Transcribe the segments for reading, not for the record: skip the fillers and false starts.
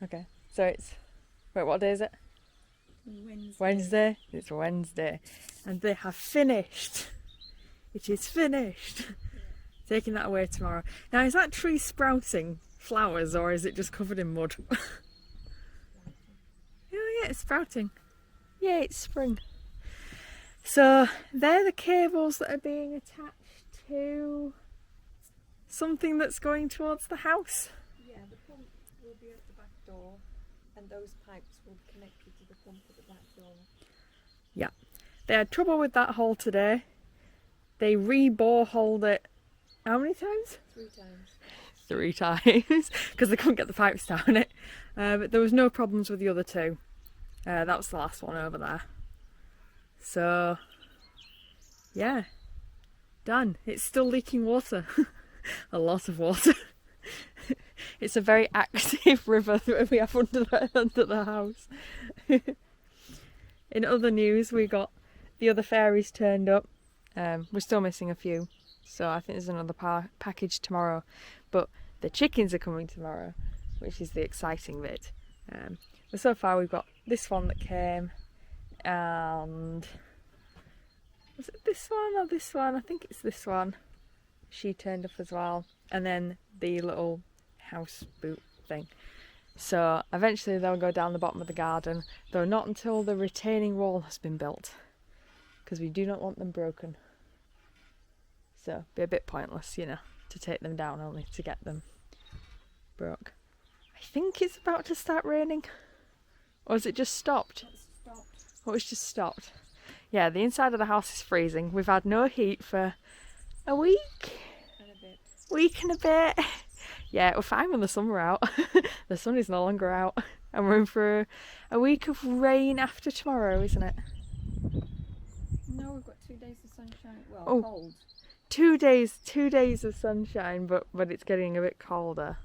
Okay, so it's... Wait, what day is it? Wednesday. It's Wednesday. And they have finished. It is finished. Taking that away tomorrow. Now, is that tree sprouting flowers or is it just covered in mud? Oh yeah, it's sprouting. Yeah, it's spring. So they're the cables that are being attached to something that's going towards the house. Yeah, the pump will be at the back door and those pipes will be connected to the pump at the back door. Yeah. They had trouble with that hole today. They re-boreholed it how many times? 3 times. 3 times because they couldn't get the pipes down it. But there was no problems with the other 2. That was the last one over there. So, yeah, done. It's still leaking water. A lot of water. It's a very active river that we have under the house. In other news, we got the other fairies turned up. We're still missing a few, so I think there's another package tomorrow. But the chickens are coming tomorrow, which is the exciting bit. But so far we've got this one that came, and was it this one or this one? I think it's this one. She turned up as well, and then the little house boot thing. So eventually they'll go down the bottom of the garden, though not until the retaining wall has been built, because we do not want them broken. So it'd be a bit pointless, you know, to take them down only to get them broke. I think it's about to start raining. Or has it just stopped? It's stopped. Oh, it's just stopped. Yeah, the inside of the house is freezing. We've had no heat for a week. And a bit. Week and a bit. Yeah, we're fine when the sun were out. The sun is no longer out. And we're in for a week of rain after tomorrow, isn't it? No, we've got 2 days of sunshine. Well, Oh. cold. 2 days of sunshine, but it's getting a bit colder.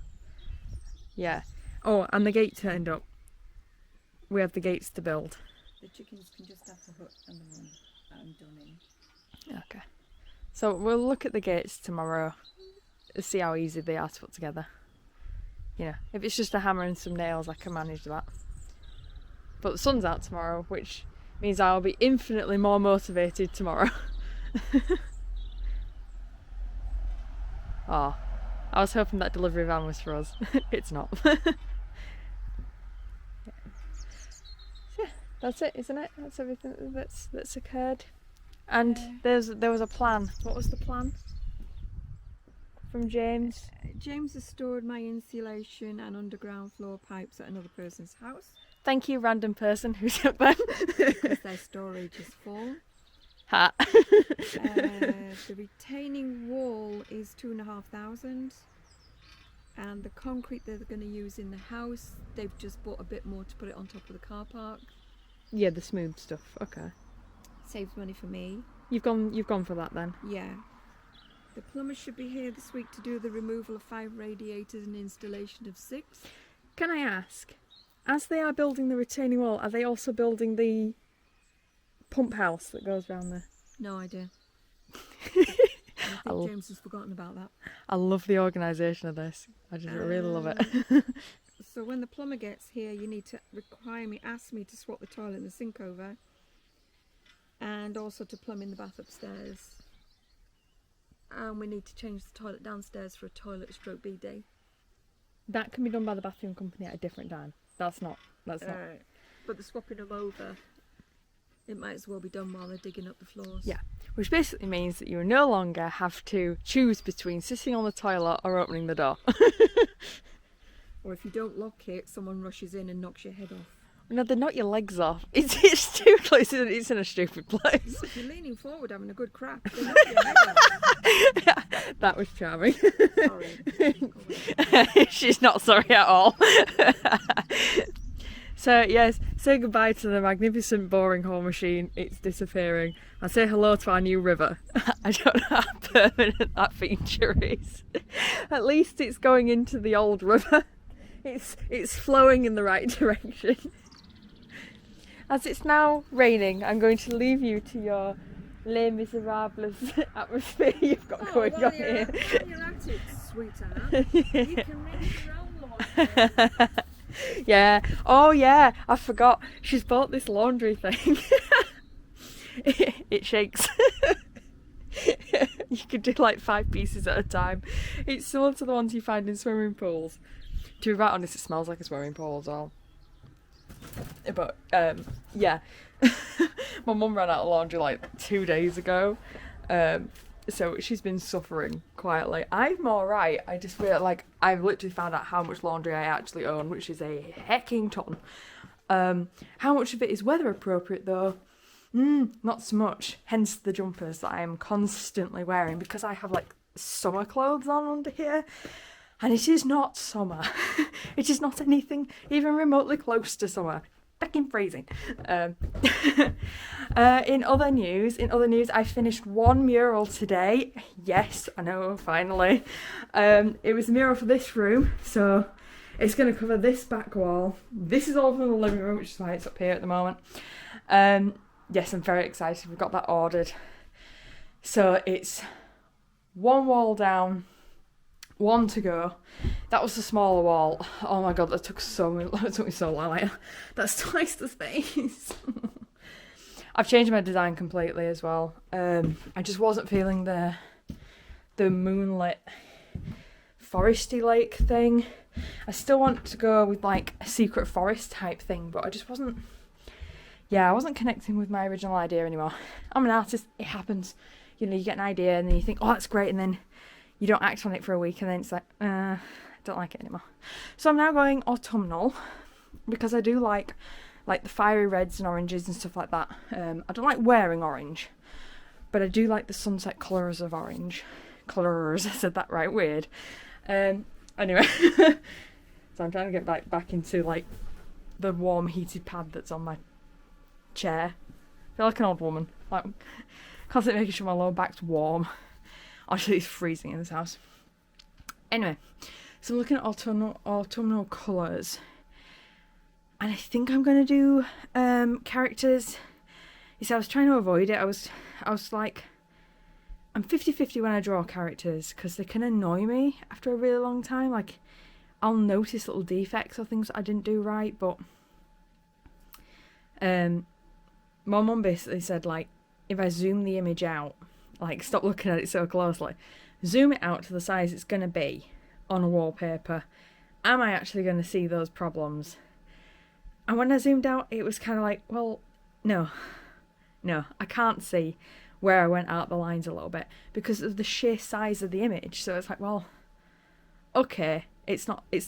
Yeah. Oh, and the gate turned up. We have the gates to build. The chickens can just have the hut and the run and done in. Okay. So we'll look at the gates tomorrow, see how easy they are to put together. You know, if it's just a hammer and some nails, I can manage that. But the sun's out tomorrow, which means I'll be infinitely more motivated tomorrow. Oh, I was hoping that delivery van was for us. It's not. Yeah, that's it, isn't it? That's everything that's occurred. And there was a plan. What was the plan from James? James has stored my insulation and underground floor pipes at another person's house Thank you, random person who took them. because their storage is full. Ha. The retaining wall is 2,500, and the concrete that they're going to use in the house, they've just bought a bit more to put it on top of the car park. Yeah, the smooth stuff. Okay. Saves money for me. You've gone for that then. Yeah. The plumber should be here this week to do the removal of 5 radiators and installation of 6. Can I ask, as they are building the retaining wall, are they also building the pump house that goes round there? No idea. I think James has forgotten about that. I love the organisation of this. I just really love it. So when the plumber gets here, you need to ask me to swap the toilet and the sink over, and also to plumb in the bath upstairs. And we need to change the toilet downstairs for a toilet stroke bidet. That can be done by the bathroom company at a different time. That's not. But the swapping them over, it might as well be done while they're digging up the floors. Yeah, which basically means that you no longer have to choose between sitting on the toilet or opening the door. Or if you don't lock it, someone rushes in and knocks your head off. No, they knock your legs off. It's too close. It's in a stupid place. Look, you're leaning forward having a good crack. They knock your head off. That was charming. Sorry. She's not sorry at all. So yes, say goodbye to the magnificent boring hole machine. It's disappearing. And say hello to our new river. I don't know how permanent that feature is. At least it's going into the old river. It's flowing in the right direction. As it's now raining, I'm going to leave you to your Les Miserables atmosphere you've got going on here. You're at it, sweetheart. You can read your own law. Yeah. Oh yeah, I forgot. She's bought this laundry thing. It shakes. You could do like 5 pieces at a time. It's similar to the ones you find in swimming pools. To be right honest, it smells like a swimming pool as well. But yeah. My mum ran out of laundry like 2 days ago. So she's been suffering quietly. I'm alright. I just feel like I've literally found out how much laundry I actually own, which is a hecking ton. How much of it is weather appropriate though? Not so much. Hence the jumpers that I am constantly wearing, because I have like summer clothes on under here. And it is not summer. It is not anything even remotely close to summer. Fucking freezing. In other news, I finished one mural today. Yes, I know, finally. It was a mural for this room, so it's going to cover this back wall. This is all from the living room, which is why it's up here at the moment. Yes, I'm very excited. We've got that ordered. So it's one wall down, one to go. That was the smaller wall. Oh my god, that took me so long. Like, that's twice the space. I've changed my design completely as well. I just wasn't feeling the moonlit foresty lake thing. I still want to go with like a secret forest type thing, but I just wasn't. Yeah, I wasn't connecting with my original idea anymore. I'm an artist. It happens. You know, you get an idea and then you think, oh, that's great, and then you don't act on it for a week, and then it's like, I don't like it anymore. So I'm now going autumnal, because I do like the fiery reds and oranges and stuff like that. I don't like wearing orange, but I do like the sunset colours of orange. Colours, I said that right, weird. Anyway, so I'm trying to get back into like the warm heated pad that's on my chair. I feel like an old woman. Like, constantly making sure my lower back's warm. Actually, it's freezing in this house. Anyway, so I'm looking at autumnal colours. And I think I'm going to do characters. You see, I was trying to avoid it. I was like, I'm 50-50 when I draw characters, because they can annoy me after a really long time. Like, I'll notice little defects or things that I didn't do right, but my mum basically said, like, if I zoom the image out, like, stop looking at it so closely, zoom it out to the size it's going to be on a wallpaper, am I actually going to see those problems? And when I zoomed out, it was kind of like, well, no, I can't see where I went out the lines a little bit because of the sheer size of the image. So it's like, well, okay, it's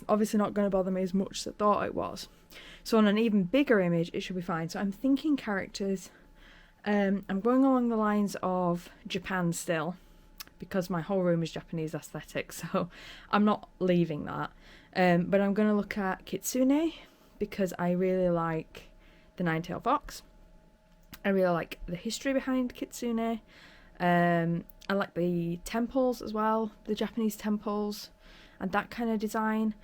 obviously not going to bother me as much as I thought it was. So on an even bigger image, it should be fine. So I'm thinking characters. I'm going along the lines of Japan still, because my whole room is Japanese aesthetic, so I'm not leaving that. But I'm going to look at Kitsune, because I really like the Nine-Tailed Fox. I really like the history behind Kitsune. I like the temples as well, the Japanese temples, and that kind of design.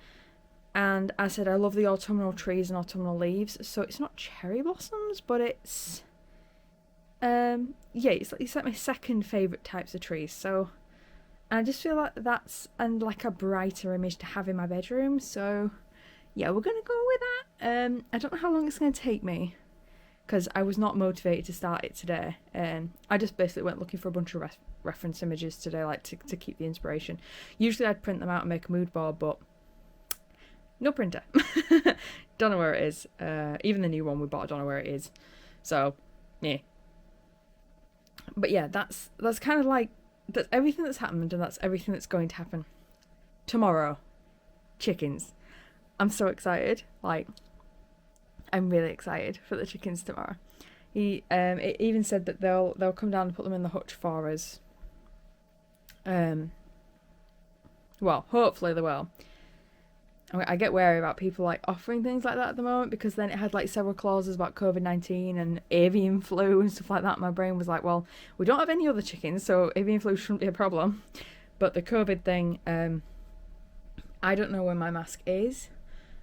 And as I said, I love the autumnal trees and autumnal leaves. So it's not cherry blossoms, but it's it's like my second favourite types of trees. So I just feel like that's like a brighter image to have in my bedroom. So yeah, we're gonna go with that. I don't know how long it's gonna take me, because I was not motivated to start it today. I just basically went looking for a bunch of reference images today, like to keep the inspiration. Usually I'd print them out and make a mood board, but no printer. Don't know where it is. Even the new one we bought, I don't know where it is. So yeah. But yeah, that's kind of like, that's everything that's happened, and that's everything that's going to happen tomorrow. Chickens. I'm so excited. Like, I'm really excited for the chickens tomorrow. It even said that they'll come down and put them in the hutch for us. Well, hopefully they will. I get wary about people like offering things like that at the moment, because then it had like several clauses about COVID-19 and avian flu and stuff like that. My brain was like, well, we don't have any other chickens, so avian flu shouldn't be a problem. But the COVID thing, I don't know where my mask is,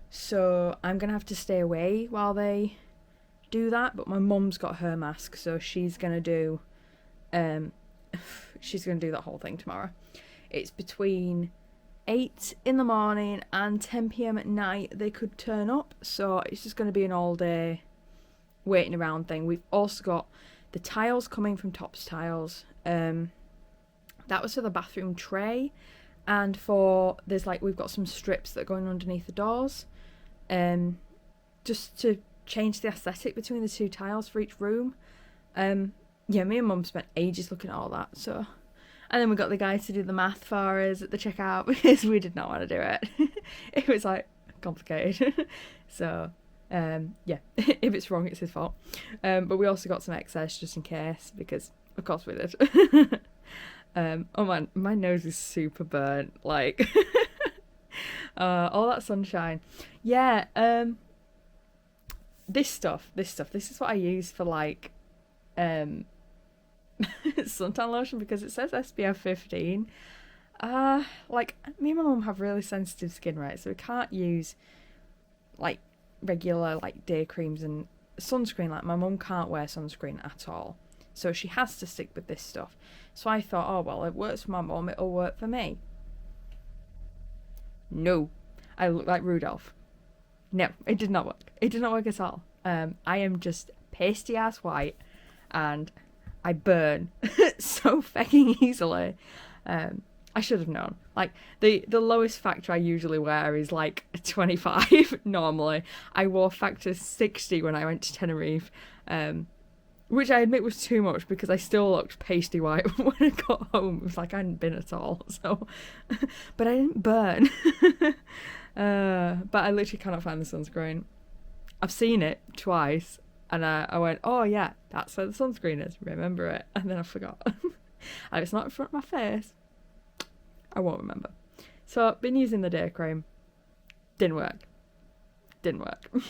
so I'm gonna have to stay away while they do that. But my mum's got her mask, so she's gonna do that whole thing tomorrow. It's between 8 in the morning and 10 p.m. at night they could turn up, so it's just going to be an all day waiting around thing. We've also got the tiles coming from Tops Tiles. That was for the bathroom tray, and we've got some strips that are going underneath the doors, just to change the aesthetic between the two tiles for each room. Me and Mum spent ages looking at all that, so. And then we got the guy to do the math for us at the checkout because we did not want to do it. It was like complicated. So, if it's wrong, it's his fault. But we also got some excess just in case, because of course we did. Oh man, my nose is super burnt. Like, all that sunshine. Yeah. This stuff. This is what I use for like, suntan lotion, because it says SPF 15. Like, me and my mum have really sensitive skin, right? So we can't use like regular like day creams and sunscreen. Like, my mum can't wear sunscreen at all, so she has to stick with this stuff. So I thought, oh well, it works for my mum, it'll work for me. No, I look like Rudolph. No, it did not work. It did not work at all. I am just pasty ass white, and I burn so fucking easily. I should have known. Like, the lowest factor I usually wear is like 25 normally. I wore factor 60 when I went to Tenerife, which I admit was too much because I still looked pasty white when I got home. It was like I hadn't been at all. So, but I didn't burn. But I literally cannot find the sunscreen. I've seen it twice. And I went, oh yeah, that's where the sunscreen is. Remember it. And then I forgot. And it's not in front of my face. I won't remember. So I've been using the day cream. Didn't work. But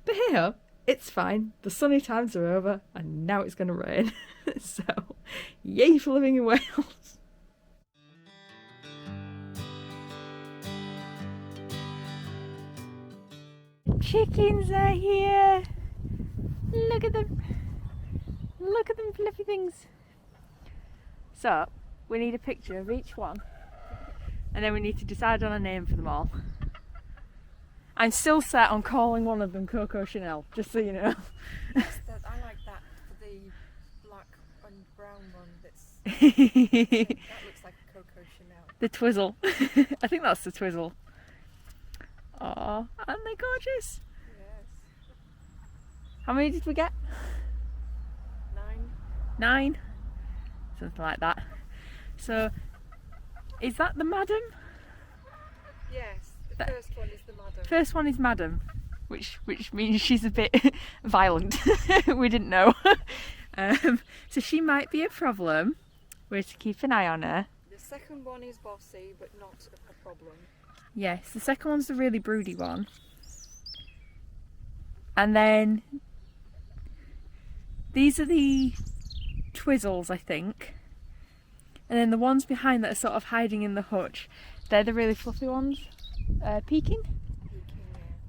hey, it's fine. The sunny times are over. And now it's going to rain. So, yay for living in Wales. Chickens are here. Look at them. Look at them fluffy things. So, we need a picture of each one. And then we need to decide on a name for them all. I'm still set on calling one of them Coco Chanel, just so you know. I like that for the black and brown one that looks like a Coco Chanel. The Twizzle. I think that's the Twizzle. Aw, aren't they gorgeous? Yes. How many did we get? 9. 9? Something like that. So, is that the Madam? Yes, the first one is the Madam. First one is Madam, which means she's a bit violent. We didn't know. So she might be a problem. We're to keep an eye on her. The second one is bossy, but not a problem. Yes, the second one's the really broody one. And then these are the Twizzles, I think. And then the ones behind that are sort of hiding in the hutch, they're the really fluffy ones. Pekin?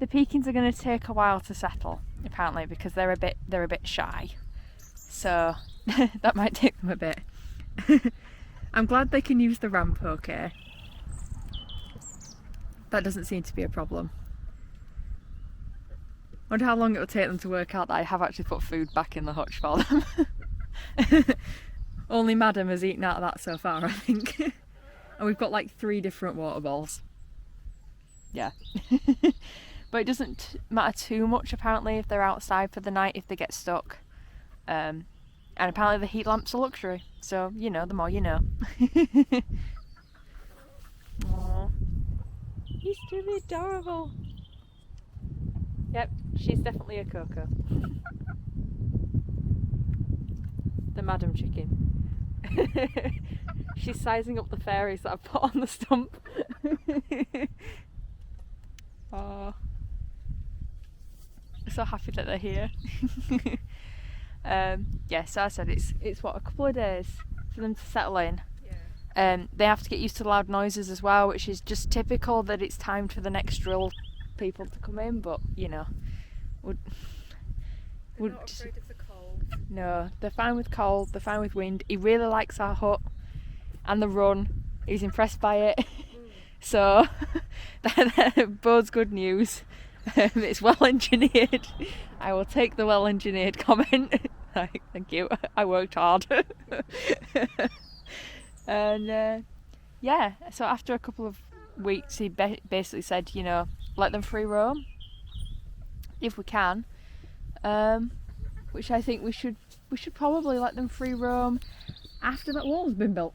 The Pekins are going to take a while to settle, apparently, because they're a bit shy. So that might take them a bit. I'm glad they can use the ramp okay. That doesn't seem to be a problem. Wonder how long it'll take them to work out that I have actually put food back in the hutch for them. Only Madam has eaten out of that so far, I think. And we've got like 3 different water balls. Yeah. But it doesn't matter too much apparently if they're outside for the night, if they get stuck. And apparently the heat lamp's a luxury. So, you know, the more you know. Aww. He's really adorable. Yep, she's definitely a Coco. The Madam chicken. She's sizing up the fairies that I've put on the stump. Oh, so happy that they're here. Yeah, so I said it's what, a couple of days for them to settle in. They have to get used to the loud noises as well, which is just typical that it's time for the next drill people to come in, but you know, They're not afraid of the cold. No, they're fine with cold, they're fine with wind. He really likes our hut and the run. He's impressed by it. So that bodes good news. It's well engineered. I will take the well engineered comment. Thank you. I worked hard. And yeah, so after a couple of weeks, he basically said, you know, let them free roam if we can. Which I think we should probably let them free roam after that wall's been built.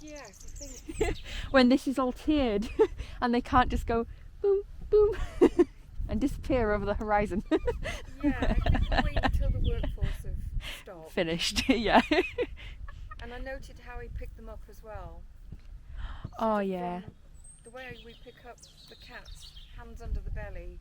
Yes, I think. When this is all tiered and they can't just go boom, boom and disappear over the horizon. Yeah, I think we'll wait until the workforce have stopped. Finished, yeah. And I noted how he picked them up as well. Oh yeah. The way we pick up the cats, hands under the belly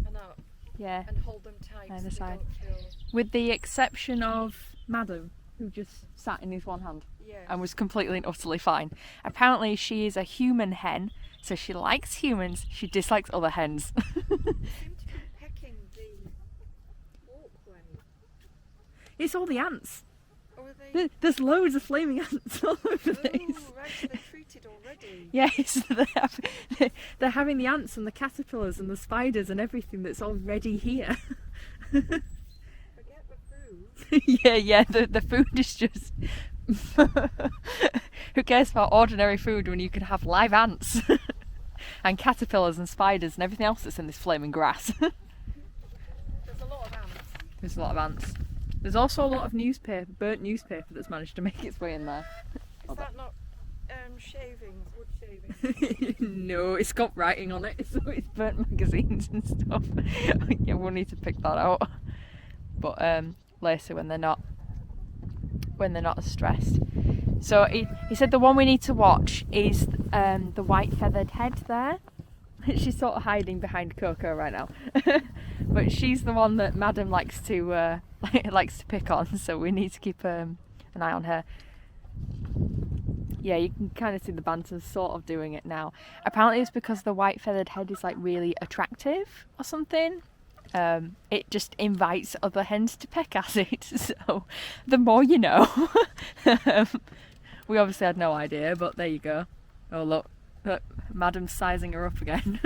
and up. Yeah. And hold them tight Either so side. they don't feel... With the exception of Madam, who just sat in his one hand Yes. and was completely and utterly fine. Apparently she is a human hen, so she likes humans, she dislikes other hens. They seem to be pecking the walkway. It's all the ants. Or are they... There's loads of flaming ants all over this. Oh, right, so they're treated already. Yes, they're having the ants and the caterpillars and the spiders and everything that's already here. Forget the food. Yeah, the food is just... Who cares about ordinary food when you can have live ants and caterpillars and spiders and everything else that's in this flaming grass? There's a lot of ants. There's a lot of ants. There's also a lot of newspaper, burnt newspaper that's managed to make its way in there. Is that not shavings, wood shavings? No, it's got writing on it, so it's burnt magazines and stuff. Yeah, we'll need to pick that out. But later when they're not as stressed. So he said the one we need to watch is the white feathered head there. She's sort of hiding behind Coco right now. But she's the one that Madam likes to pick on, so we need to keep an eye on her. Yeah, you can kind of see the Bantams sort of doing it now. Apparently it's because the white feathered head is like really attractive or something. It just invites other hens to peck at it, so the more you know. We obviously had no idea, but there you go. Oh look, Madam's sizing her up again.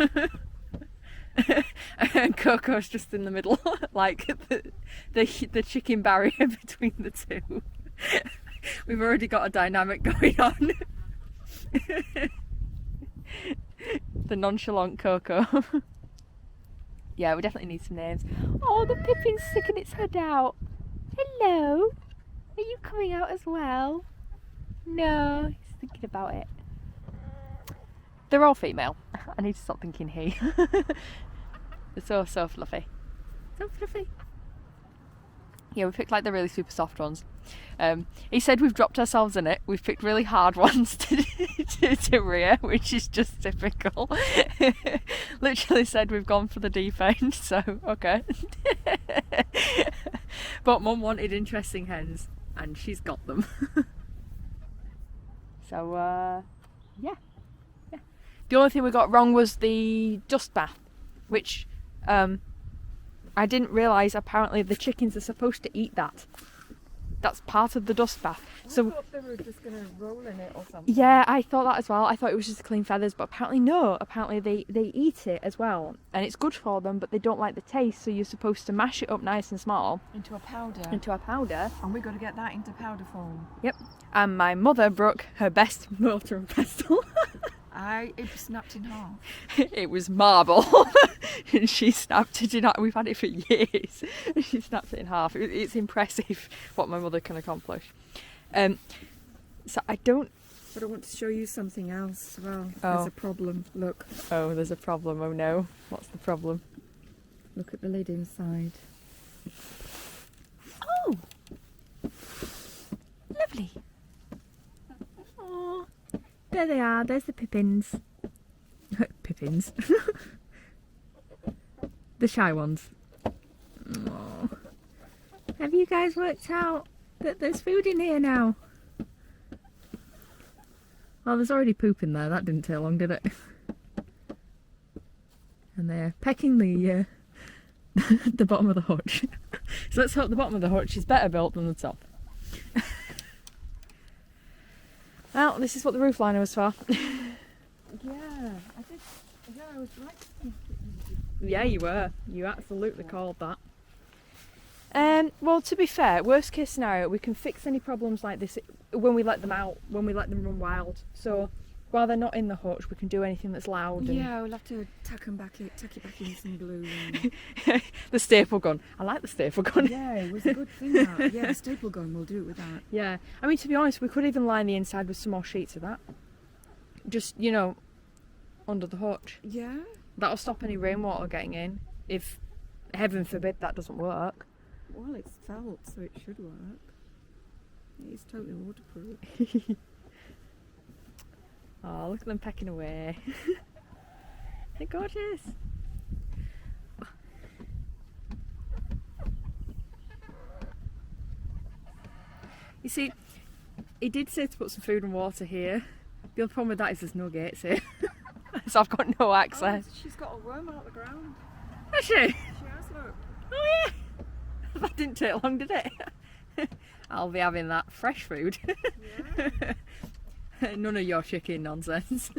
And Coco's just in the middle, like the chicken barrier between the two. We've already got a dynamic going on. The nonchalant Coco. Yeah, we definitely need some names. Oh, the Pippin's sticking its head out. Hello. Are you coming out as well? No, he's thinking about it. They're all female. I need to stop thinking he. They're so fluffy. So fluffy. Yeah, we picked like the really super soft ones. He said we've dropped ourselves in it. We've picked really hard ones to rear, which is just typical. Literally said we've gone for the deep end, so okay. But Mum wanted interesting hens, and she's got them. So yeah. The only thing we got wrong was the dust bath, which I didn't realise apparently the chickens are supposed to eat that. That's part of the dust bath. So I thought they were just going to roll in it or something. yeah, I thought that as well. I thought it was just to clean feathers, but apparently no. Apparently they eat it as well, and it's good for them, but they don't like the taste, so you're supposed to mash it up nice and small Into a powder. into a powder. And we've got to get that into powder form. Yep. And my mother broke her best mortar and pestle. It snapped in half. It was marble. And she snapped it in half. We've had it for years. She snapped it in half. It's impressive what my mother can accomplish. So I don't... But I want to show you something else as well. Oh. There's a problem. Look. Oh, there's a problem. Oh no. What's the problem? Look at the lid inside. Oh! Lovely. Oh, there they are. There's the pippins. Pippins. The shy ones. Oh. Have you guys worked out that there's food in here now? Well, there's already poop in there. That didn't take long, did it? And they're pecking the the bottom of the hutch. So let's hope the bottom of the hutch is better built than the top. Well, this is what the roof liner was for. Yeah, I did. Yeah, I was right. Yeah, you were. You absolutely called that. Well, to be fair, worst case scenario, we can fix any problems like this when we let them out, when we let them run wild. So while they're not in the hutch, we can do anything that's loud. And... Yeah, we'll have to tack it back in some glue. And... the staple gun. I like the staple gun. Yeah, it was a good thing. That. Yeah, the staple gun, we'll do it with that. Yeah, I mean, to be honest, we could even line the inside with some more sheets of that. Just, you know, under the hutch. Yeah. That'll stop any rainwater getting in, if, heaven forbid, that doesn't work. Well, it's felt, so it should work. It's totally waterproof. Oh, look at them pecking away. They're gorgeous. You see, he did say to put some food and water here. The other problem with that is there's no gates here. So I've got no access. Oh, she's got a worm out the ground. Has she? She has, look. Oh yeah. That didn't take long, did it? I'll be having that fresh food. Yeah. None of your chicken nonsense.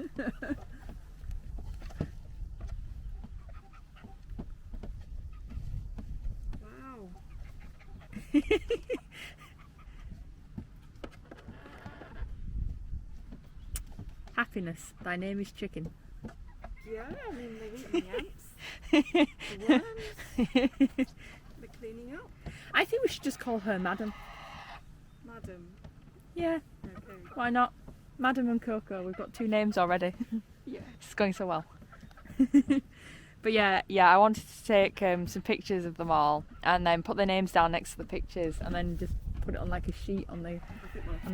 Wow. Happiness, thy name is chicken. Yeah, I mean, they're eating the ants, the worms, they're cleaning up. I think we should just call her Madam. Madam. Yeah, Okay. why not? Madam and Coco, we've got 2 names already. Yeah. It's going so well. But yeah, I wanted to take some pictures of them all and then put their names down next to the pictures and then just put it on like a sheet on the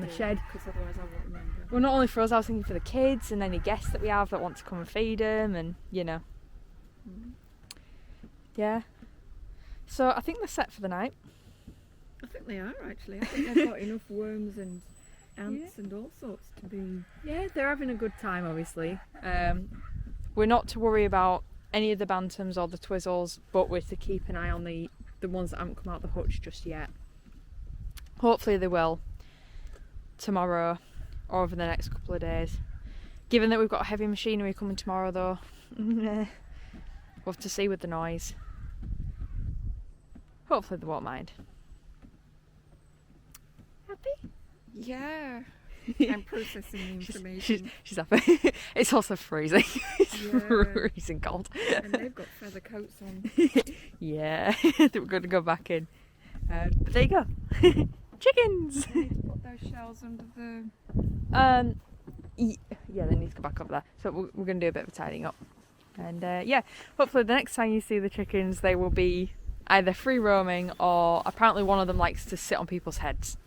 shed. Because otherwise I won't remember. Well, not only for us, I was thinking for the kids and any guests that we have that want to come and feed them and, you know. Yeah. So I think they're set for the night. I think they are actually. I think they've got enough worms and ants and all sorts to be... Yeah, they're having a good time, obviously. We're not to worry about any of the Bantams or the Twizzles, but we're to keep an eye on the ones that haven't come out the hutch just yet. Hopefully they will tomorrow or over the next couple of days. Given that we've got heavy machinery coming tomorrow though, we'll have to see with the noise. Hopefully they won't mind. Happy? Yeah. I'm processing the information. She's happy. It's also freezing. It's Yeah. freezing cold. And they've got feather coats on. Yeah, we're going to go back in. But there you go. Chickens! They need to put those shells under the... Yeah, they need to go back up there. So we're going to do a bit of a tidying up. And yeah, hopefully the next time you see the chickens, they will be either free roaming or apparently one of them likes to sit on people's heads.